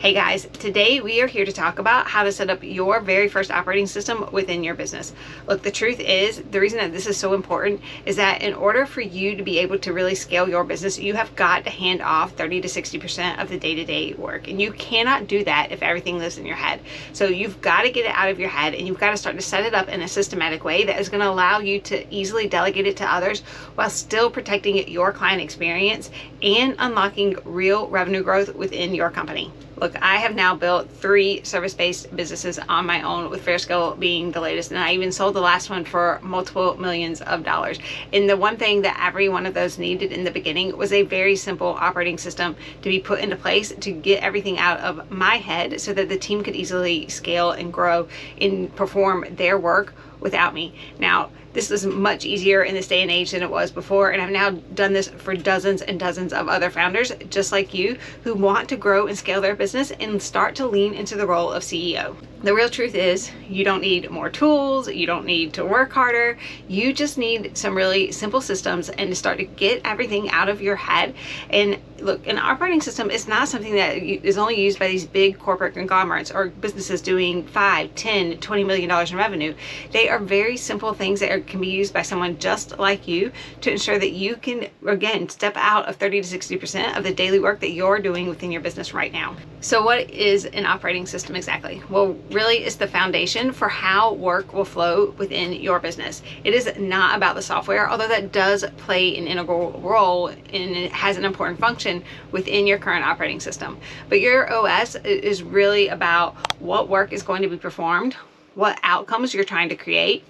Hey guys, today we are here to talk about how to set up your very first operating system within your business. Look, the truth is, the reason that this is so important is that in order for you to be able to really scale your business, you have got to hand off 30 to 60% of the day-to-day work. And you cannot do that if everything lives in your head. So you've got to get it out of your head and you've got to start to set it up in a systematic way that is going to allow you to easily delegate it to others while still protecting your client experience and unlocking real revenue growth within your company. Look, I have now built 3 service-based businesses on my own, with FairScale being the latest, and I even sold the last one for multiple millions of dollars. And the one thing that every one of those needed in the beginning was a very simple operating system to be put into place to get everything out of my head so that the team could easily scale and grow and perform their work without me. Now, this is much easier in this day and age than it was before, and I've now done this for dozens and dozens of other founders just like you who want to grow and scale their business and start to lean into the role of CEO. The real truth is, you don't need more tools, you don't need to work harder, you just need some really simple systems and to start to get everything out of your head. And look, an operating system is not something that is only used by these big corporate conglomerates or businesses doing $5, $10, $20 million in revenue. They are very simple things that can be used by someone just like you to ensure that you can, again, step out of 30 to 60% of the daily work that you're doing within your business right now. So what is an operating system exactly? Well, really it's the foundation for how work will flow within your business. It is not about the software, although that does play an integral role and it has an important function within your current operating system. But your OS is really about what work is going to be performed, what outcomes you're trying to create,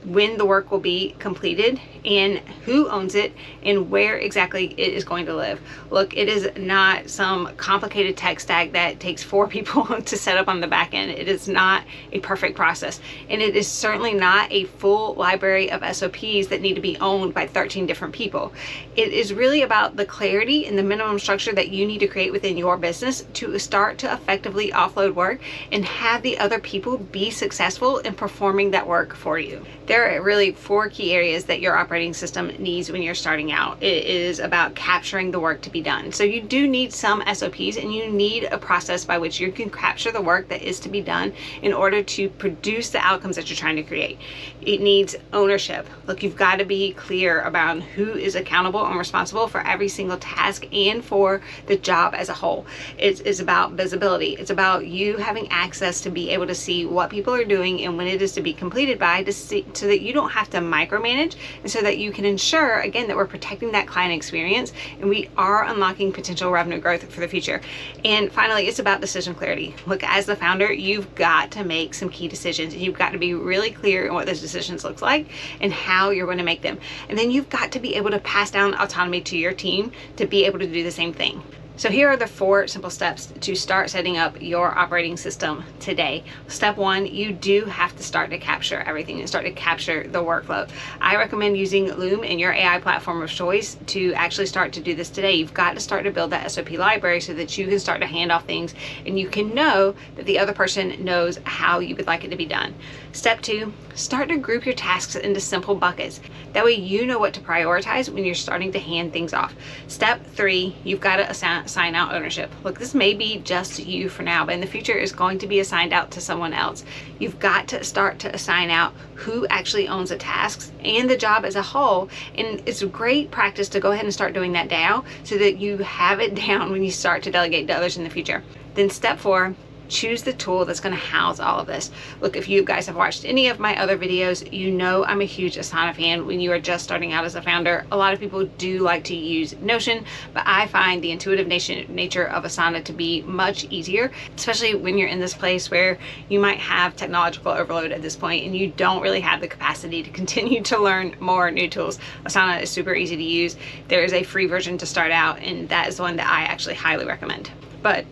when the work will be completed, and who owns it and where exactly it is going to live. Look, it is not some complicated tech stack that takes 4 people to set up on the back end. It is not a perfect process, and it is certainly not a full library of SOPs that need to be owned by 13 different people. It is really about the clarity and the minimum structure that you need to create within your business to start to effectively offload work and have the other people be successful in performing that work for you. There are really 4 key areas that your operating system needs when you're starting out. It is about capturing the work to be done. So you do need some SOPs and you need a process by which you can capture the work that is to be done in order to produce the outcomes that you're trying to create. It needs ownership. Look, you've got to be clear about who is accountable and responsible for every single task and for the job as a whole. It is about visibility. It's about you having access to be able to see what people are doing and when it is to be completed by, to see, so that you don't have to micromanage, and so that you can ensure, again, that we're protecting that client experience and we are unlocking potential revenue growth for the future. And finally, it's about decision clarity. Look, as the founder, you've got to make some key decisions and you've got to be really clear in what those decisions look like and how you're going to make them. And then you've got to be able to pass down autonomy to your team to be able to do the same thing. So here are the 4 simple steps to start setting up your operating system today. Step 1, you do have to start to capture everything and start to capture the workflow. I recommend using Loom in your AI platform of choice to actually start to do this today. You've got to start to build that SOP library so that you can start to hand off things and you can know that the other person knows how you would like it to be done. Step 2, start to group your tasks into simple buckets. That way you know what to prioritize when you're starting to hand things off. Step 3, you've got to assign out ownership. Look, this may be just you for now, but in the future is going to be assigned out to someone else. You've got to start to assign out who actually owns the tasks and the job as a whole. And it's a great practice to go ahead and start doing that now so that you have it down when you start to delegate to others in the future. Then step 4, choose the tool that's going to house all of this. Look, if you guys have watched any of my other videos, you know I'm a huge Asana fan. When you are just starting out as a founder, a lot of people do like to use Notion, but I find the intuitive nature of Asana to be much easier, especially when you're in this place where you might have technological overload at this point and you don't really have the capacity to continue to learn more new tools. Asana is super easy to use. There is a free version to start out, and that is the one that I actually highly recommend. But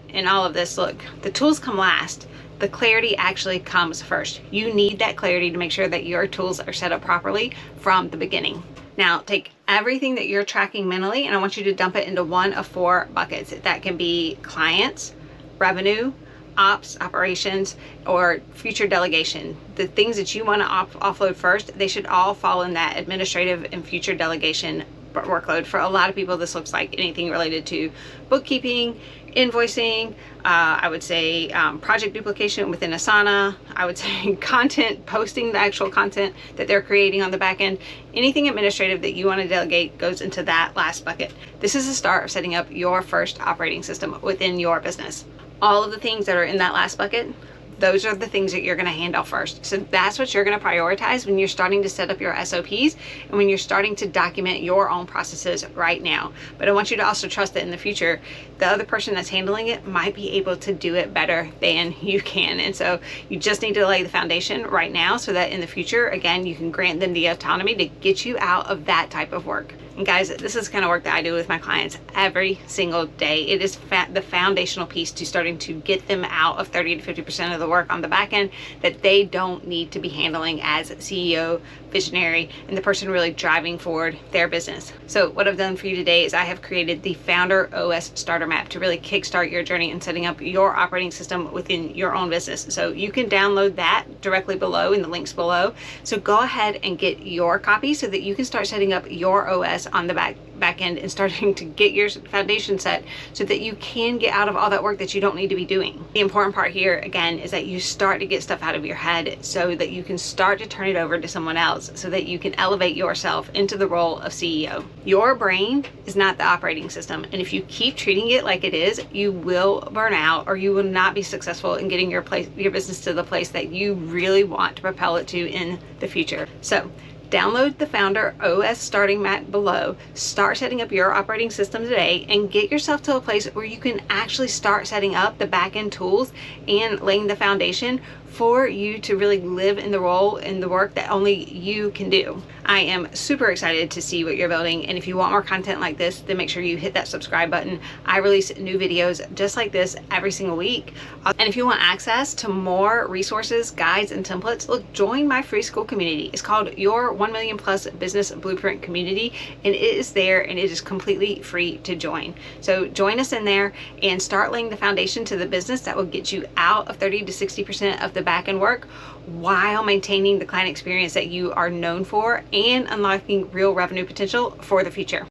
in all of this, look, the tools come last. The clarity actually comes first. You need that clarity to make sure that your tools are set up properly from the beginning. Now, take everything that you're tracking mentally and I want you to dump it into one of 4 buckets. That can be clients, revenue, ops, operations, or future delegation. The things that you want to offload first, they should all fall in that administrative and future delegation workload. For a lot of people, this looks like anything related to bookkeeping, invoicing, I would say project duplication within Asana, I would say content, posting the actual content that they're creating on the back end. Anything administrative that you want to delegate goes into that last bucket. This is the start of setting up your first operating system within your business. All of the things that are in that last bucket, those are the things that you're going to hand off first. So that's what you're going to prioritize when you're starting to set up your SOPs and when you're starting to document your own processes right now. But I want you to also trust that in the future, the other person that's handling it might be able to do it better than you can. And so you just need to lay the foundation right now so that in the future, again, you can grant them the autonomy to get you out of that type of work. And guys, this is the kind of work that I do with my clients every single day. It is the foundational piece to starting to get them out of 30 to 50% of the work on the back end that they don't need to be handling as CEO, visionary, and the person really driving forward their business. So what I've done for you today is I have created the Founder OS Starter Map to really kickstart your journey in setting up your operating system within your own business. So you can download that directly below in the links below. So go ahead and get your copy so that you can start setting up your OS on the back end and starting to get your foundation set so that you can get out of all that work that you don't need to be doing. The important part here, again, is that you start to get stuff out of your head so that you can start to turn it over to someone else so that you can elevate yourself into the role of CEO. Your brain is not the operating system, and if you keep treating it like it is, you will burn out or you will not be successful in getting your business to the place that you really want to propel it to in the future. So download the Founder OS starting mat below, start setting up your operating system today, and get yourself to a place where you can actually start setting up the back-end tools and laying the foundation for you to really live in the role and the work that only you can do. I am super excited to see what you're building, and if you want more content like this, then make sure you hit that subscribe button. I release new videos just like this every single week. And if you want access to more resources, guides, and templates, look, join my free school community. It's called Your 1 Million Plus Business Blueprint Community, and it is there and it is completely free to join. So join us in there and start laying the foundation to the business that will get you out of 30 to 60% of the back end work while maintaining the client experience that you are known for and unlocking real revenue potential for the future.